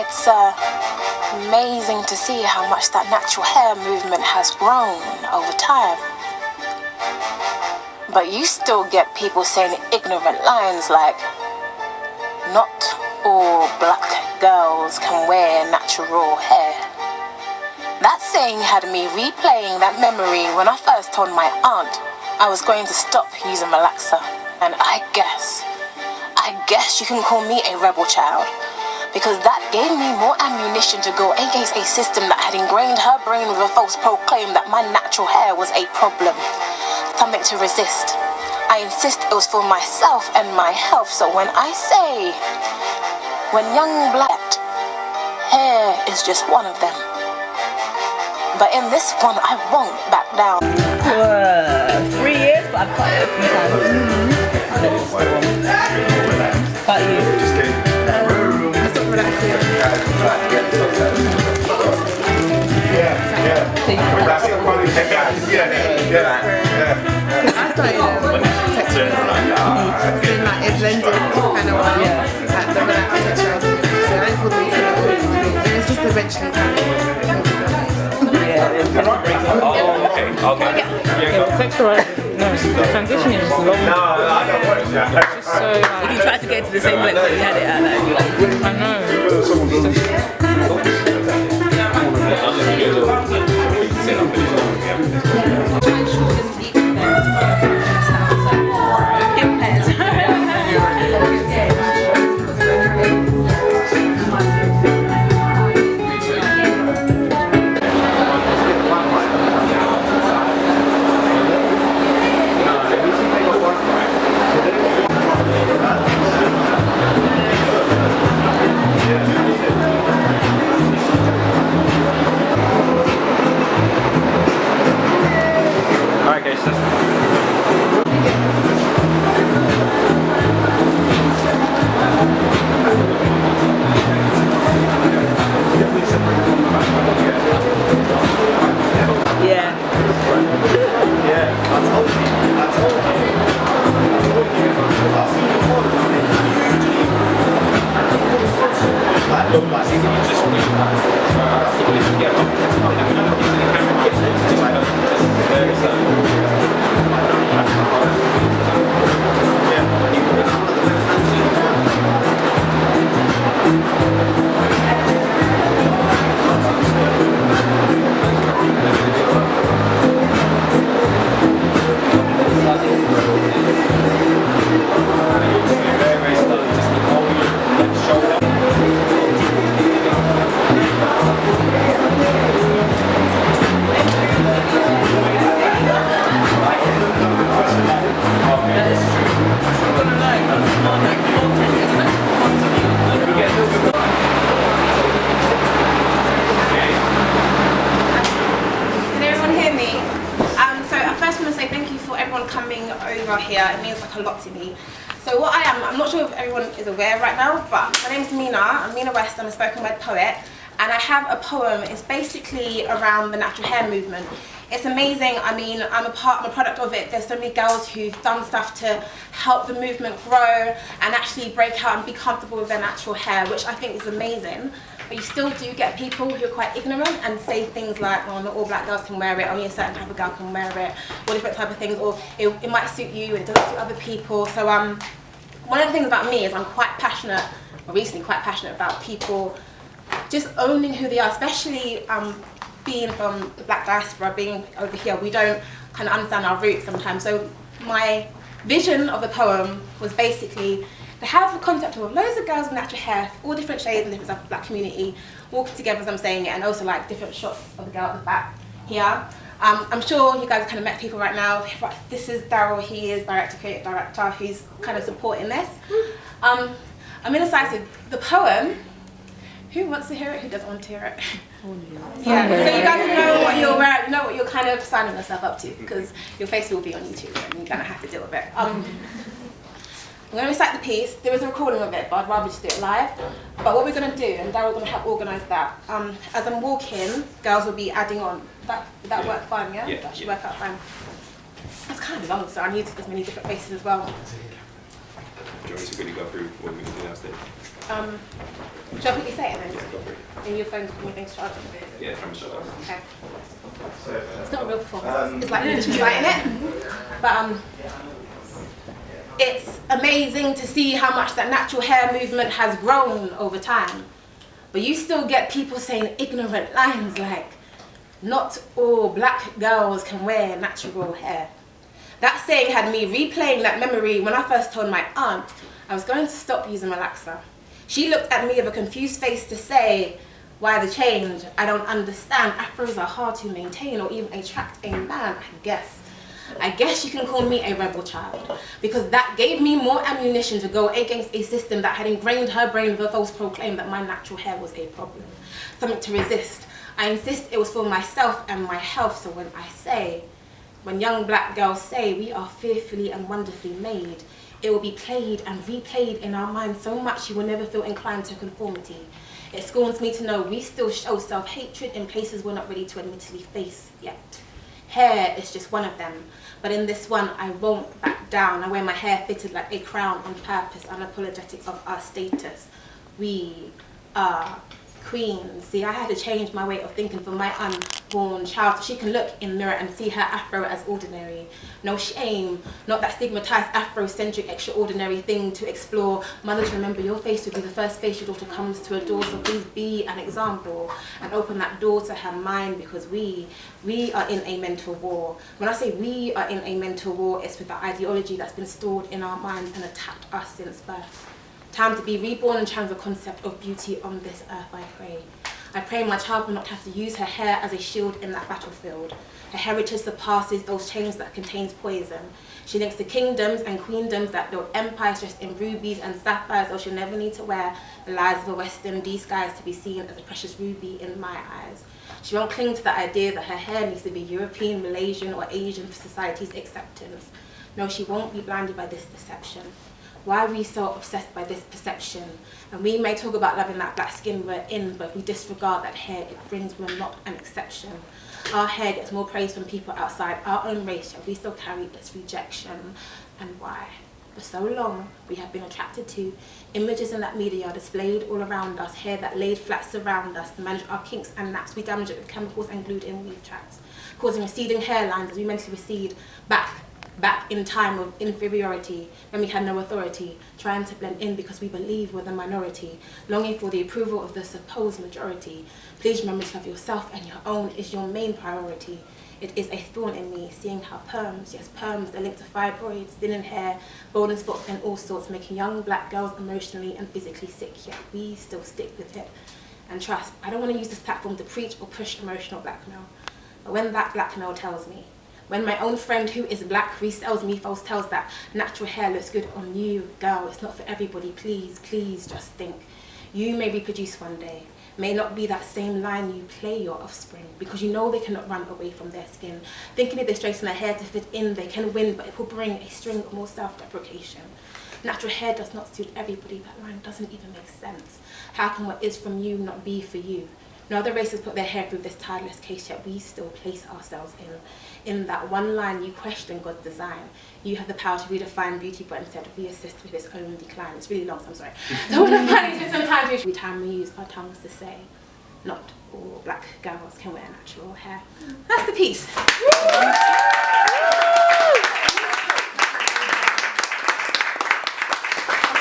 It's amazing to see how much that natural hair movement has grown over time. But you still get people saying ignorant lines like, not all black girls can wear natural hair. That saying had me replaying that memory when I first told my aunt I was going to stop using relaxer. And I guess you can call me a rebel child, because that gave me more ammunition to go against a system that had ingrained her brain with a false proclaim that my natural hair was a problem, something to resist. I insist it was for myself and my health, so when I say, when young black, hair is just one of them. But in this one, I won't back down. 3 years, but I've cut it a few times. But you? I stopped relaxing. I started texturing. Then like it blended kind of one. Like the relaxed texture. So I didn't feel the weekend. And it's just eventually kind of. Oh, okay. Yeah, the texture, no, the transition is long. No, I don't want it. It's just so like, If you tried to get to the same length that you had it at, like, I over here, it means like a lot to me. So what I'm not sure if everyone is aware right now, but my name's Mina. I'm Mina West. I'm a spoken word poet, and I have a poem. It's basically around the natural hair movement. It's amazing. I mean, I'm a product of it. There's so many girls who've done stuff to help the movement grow and actually break out and be comfortable with their natural hair, which I think is amazing. But you still do get people who are quite ignorant and say things like, well, not all black girls can wear it, only a certain type of girl can wear it, or different type of things, or it might suit you and it doesn't suit other people. So one of the things about me is I'm quite passionate, or recently quite passionate about people just owning who they are, especially being from the black diaspora, being over here, we don't kind of understand our roots sometimes. So my vision of the poem was basically to have the concept of loads of girls with natural hair, all different shades and different stuff of the black community, walking together as I'm saying it, and also like different shots of the girl at the back here. I'm sure you guys kind of met people right now. This is Darryl, he is creative director, who's kind of supporting this. I'm excited. The poem, who wants to hear it? Who doesn't want to hear it? Yeah, so you guys know what you're wearing, know what you're kind of signing yourself up to, because your face will be on YouTube and you're going to have to deal with it. I'm going to recite the piece. There is a recording of it, but I'd rather just do it live. But what we're going to do, and Darryl's going to help organise that, as I'm walking, girls will be adding on. Would that work fine, yeah? Yeah. That should work out fine. It's kind of long, so I need as many different faces as well. you want me to quickly go through what we're going to do now today? Shall I quickly say it then? Yeah, go for it. And your phone's charged. Yeah, try and shut up. Okay. It's not a real performance. It's like me just reciting it. But it's amazing to see how much that natural hair movement has grown over time. But you still get people saying ignorant lines like, not all black girls can wear natural hair. That saying had me replaying that memory when I first told my aunt I was going to stop using relaxer. She looked at me with a confused face to say, why the change? I don't understand. Afros are hard to maintain or even attract a man, I guess you can call me a rebel child, because that gave me more ammunition to go against a system that had ingrained her brain with a false proclaim that my natural hair was a problem. Something to resist. I insist it was for myself and my health, so when young black girls say we are fearfully and wonderfully made, it will be played and replayed in our minds so much you will never feel inclined to conformity. It scorns me to know we still show self-hatred in places we're not ready to admittedly face yet. Hair is just one of them, but in this one I won't back down. I wear my hair fitted like a crown on purpose, unapologetic of our status. We are queens. See, I had to change my way of thinking for my unborn child so she can look in the mirror and see her afro as ordinary. No shame, not that stigmatized Afrocentric extraordinary thing to explore. Mothers, remember your face will be the first face your daughter comes to adore, so please be an example and open that door to her mind, because we are in a mental war. When I say we are in a mental war, it's with the ideology that's been stored in our minds and attacked us since birth. Time to be reborn and challenge the concept of beauty on this earth, I pray. I pray my child will not have to use her hair as a shield in that battlefield. Her heritage surpasses those chains that contains poison. She links the kingdoms and queendoms that build empires dressed in rubies and sapphires, or she'll never need to wear the lies of a Western disguise to be seen as a precious ruby in my eyes. She won't cling to the idea that her hair needs to be European, Malaysian, or Asian for society's acceptance. No, she won't be blinded by this deception. Why are we so obsessed by this perception? And we may talk about loving that black skin we're in, but if we disregard that hair it brings, we're not an exception. Our hair gets more praise from people outside our own race, yet we still carry its rejection. And why? For so long, we have been attracted to images in that media displayed all around us, hair that laid flat surround us. To manage our kinks and naps, we damage it with chemicals and glued in weave tracks, causing receding hairlines as we mentally recede back in time of inferiority, when we had no authority, trying to blend in because we believe we're the minority, longing for the approval of the supposed majority. Please remember to love yourself, and your own is your main priority. It is a thorn in me, seeing how perms, yes perms, are linked to fibroids, thinning hair, balding spots and all sorts, making young black girls emotionally and physically sick, yet we still stick with it. And trust, I don't want to use this platform to preach or push emotional blackmail, but when that blackmail tells me, when my own friend who is black resells me false tales that natural hair looks good on you, girl, it's not for everybody, please, please just think. You may reproduce one day, may not be that same line you play your offspring, because you know they cannot run away from their skin. Thinking if they straighten their hair to fit in, they can win, but it will bring a string of more self-deprecation. Natural hair does not suit everybody, that line doesn't even make sense. How can what is from you not be for you? No other races put their hair through this tideless case, yet we still place ourselves in that one line. You question God's design. You have the power to redefine beauty, but instead we assist with its own decline. It's really long, so I'm sorry. So what I'm finding is sometimes every time we use our tongues to say, not all black girls can wear natural hair. That's the piece.